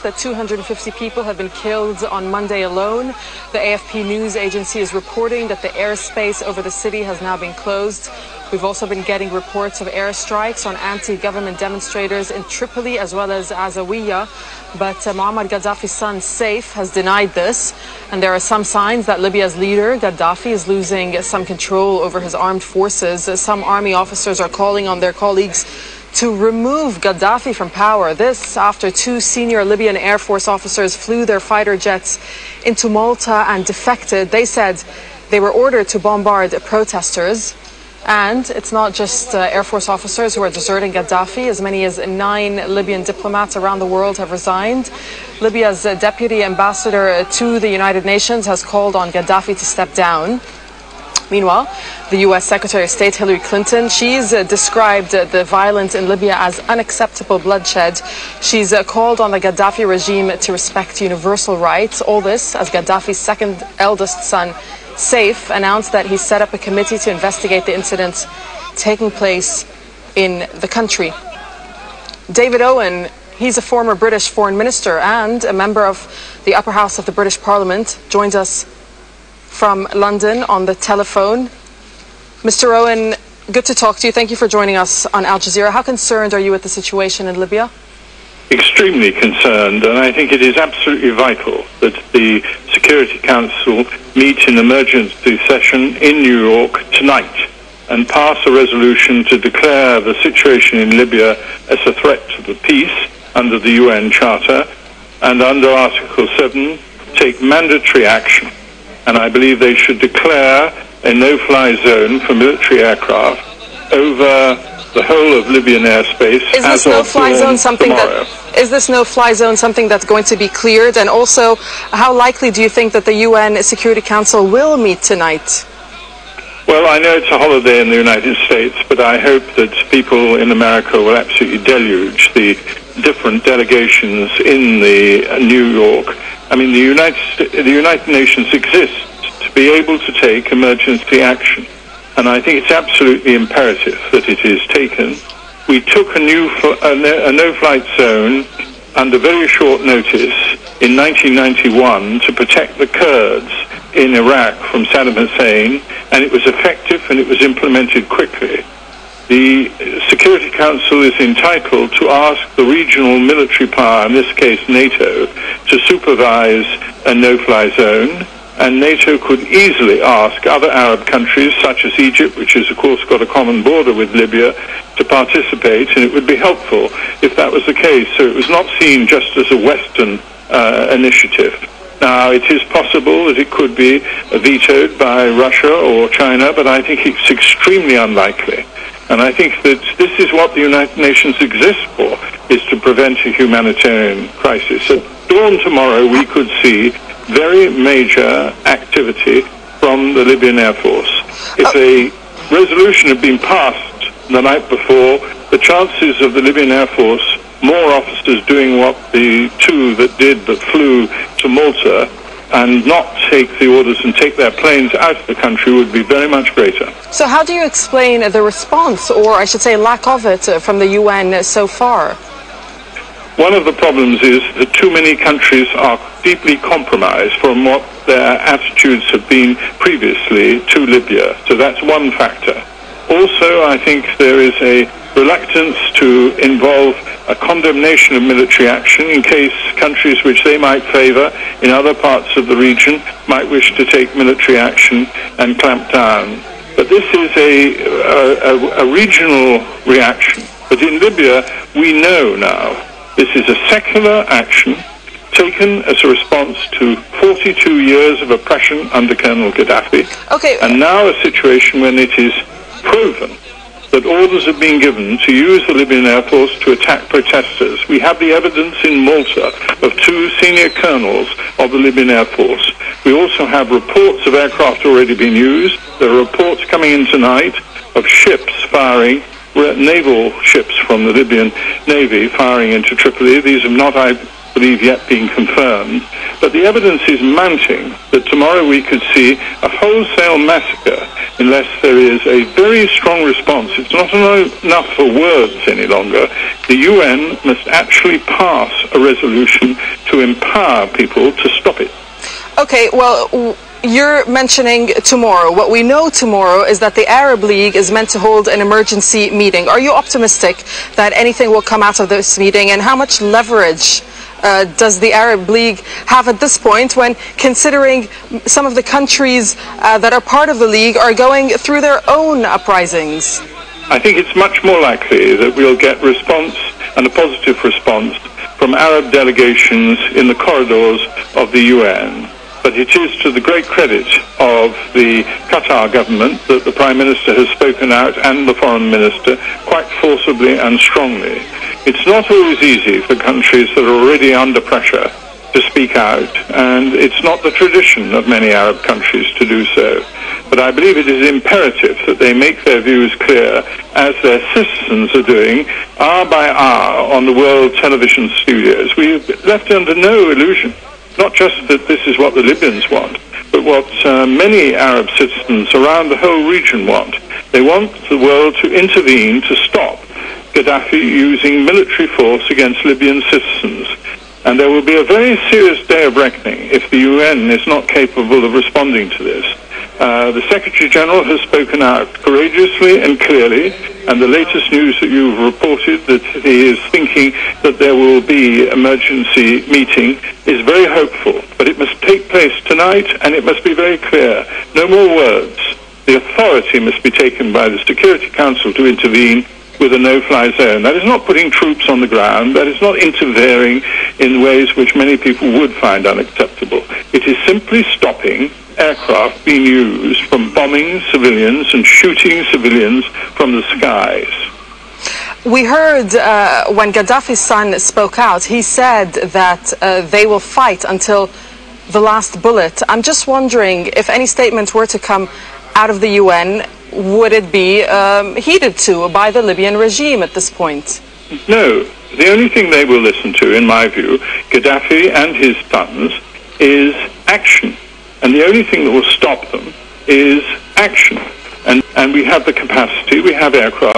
That 250 people have been killed on Monday alone. The AFP news agency is reporting that the airspace over the city has now been closed. We've also been getting reports of airstrikes on anti-government demonstrators in Tripoli as well as Zawiya. But Muammar Gaddafi's son, Saif, has denied this. And there are some signs that Libya's leader, Gaddafi, is losing some control over his armed forces. Some army officers are calling on their colleagues to remove Gaddafi from power. This after two senior Libyan Air Force officers flew their fighter jets into Malta and defected. They said they were ordered to bombard protesters. And it's not just Air Force officers who are deserting Gaddafi. As many as 9 Libyan diplomats around the world have resigned. Libya's deputy ambassador to the United Nations has called on Gaddafi to step down. Meanwhile, the U.S. Secretary of State Hillary Clinton, she's described the violence in Libya as unacceptable bloodshed. She's called on the Gaddafi regime to respect universal rights. All this as Gaddafi's second eldest son, Saif, announced that he set up a committee to investigate the incidents taking place in the country. David Owen, he's a former British foreign minister and a member of the upper house of the British Parliament, joins us from London on the telephone. Mr. Owen, good to talk to you. Thank you for joining us on Al Jazeera. How concerned are you with the situation in Libya? Extremely concerned, and I think it is absolutely vital that the Security Council meet in emergency session in New York tonight and pass a resolution to declare the situation in Libya as a threat to the peace under the UN Charter, and under Article 7 take mandatory action. And I believe they should declare a no-fly zone for military aircraft over the whole of Libyan airspace. Is this no-fly zone something that's going to be cleared? And also, how likely do you think that the UN Security Council will meet tonight? Well, I know it's a holiday in the United States, but I hope that people in America will absolutely deluge the different delegations in New York. I mean, the United Nations exists to be able to take emergency action, and I think it's absolutely imperative that it is taken. We took a no-flight zone under very short notice in 1991 to protect the Kurds in Iraq from Saddam Hussein, and it was effective and it was implemented quickly. The Security Council is entitled to ask the regional military power, in this case NATO, to supervise a no-fly zone, and NATO could easily ask other Arab countries, such as Egypt, which has of course got a common border with Libya, to participate, and it would be helpful if that was the case. So it was not seen just as a Western initiative. Now, it is possible that it could be vetoed by Russia or China, but I think it's extremely unlikely. And I think that this is what the United Nations exists for, is to prevent a humanitarian crisis. At dawn tomorrow, we could see very major activity from the Libyan Air Force. If a resolution had been passed the night before, the chances of the Libyan Air Force, more officers doing what the two that flew to Malta and not take the orders and take their planes out of the country, would be very much greater. So how do you explain the response, or I should say lack of it, from the UN so far? One of the problems is that too many countries are deeply compromised from what their attitudes have been previously to Libya. So that's one factor. Also, I think there is a reluctance to involve a condemnation of military action in case countries which they might favor in other parts of the region might wish to take military action and clamp down. But this is a regional reaction. But in Libya, we know now this is a secular action taken as a response to 42 years of oppression under Colonel Gaddafi. Okay. And now a situation when it is proven that orders have been given to use the Libyan Air Force to attack protesters. We have the evidence in Malta of two senior colonels of the Libyan Air Force. We also have reports of aircraft already being used. There are reports coming in tonight of ships firing, naval ships from the Libyan Navy firing into Tripoli. These have not believe, yet been confirmed. But the evidence is mounting that tomorrow we could see a wholesale massacre unless there is a very strong response. It's not enough for words any longer. The UN must actually pass a resolution to empower people to stop it. Okay, well, you're mentioning tomorrow. What we know tomorrow is that the Arab League is meant to hold an emergency meeting. Are you optimistic that anything will come out of this meeting? And how much leverage does the Arab League have at this point, when considering some of the countries that are part of the League are going through their own uprisings? I think it's much more likely that we'll get response, and a positive response, from Arab delegations in the corridors of the UN. But it is to the great credit of the Qatar government that the Prime Minister has spoken out, and the Foreign Minister, quite forcibly and strongly. It's not always easy for countries that are already under pressure to speak out, and it's not the tradition of many Arab countries to do so. But I believe it is imperative that they make their views clear, as their citizens are doing, hour by hour on the world television studios. We've left under no illusion, not just that this is what the Libyans want, but what many Arab citizens around the whole region want. They want the world to intervene to stop Gaddafi using military force against Libyan citizens. And there will be a very serious day of reckoning if the UN is not capable of responding to this. The Secretary-General has spoken out courageously and clearly, and the latest news that you've reported, that he is thinking that there will be emergency meeting, is very hopeful. But it must take place tonight, and it must be very clear. No more words. The authority must be taken by the Security Council to intervene with a no-fly zone. That is not putting troops on the ground. That is not interfering in ways which many people would find unacceptable. It is simply stopping aircraft being used from bombing civilians and shooting civilians from the skies. We heard when Gaddafi's son spoke out, he said that they will fight until the last bullet. I'm just wondering, if any statement were to come out of the UN, would it be heeded to by the Libyan regime at this point? No. The only thing they will listen to, in my view, Gaddafi and his sons, is action. And the only thing that will stop them is action. And we have the capacity, we have aircraft.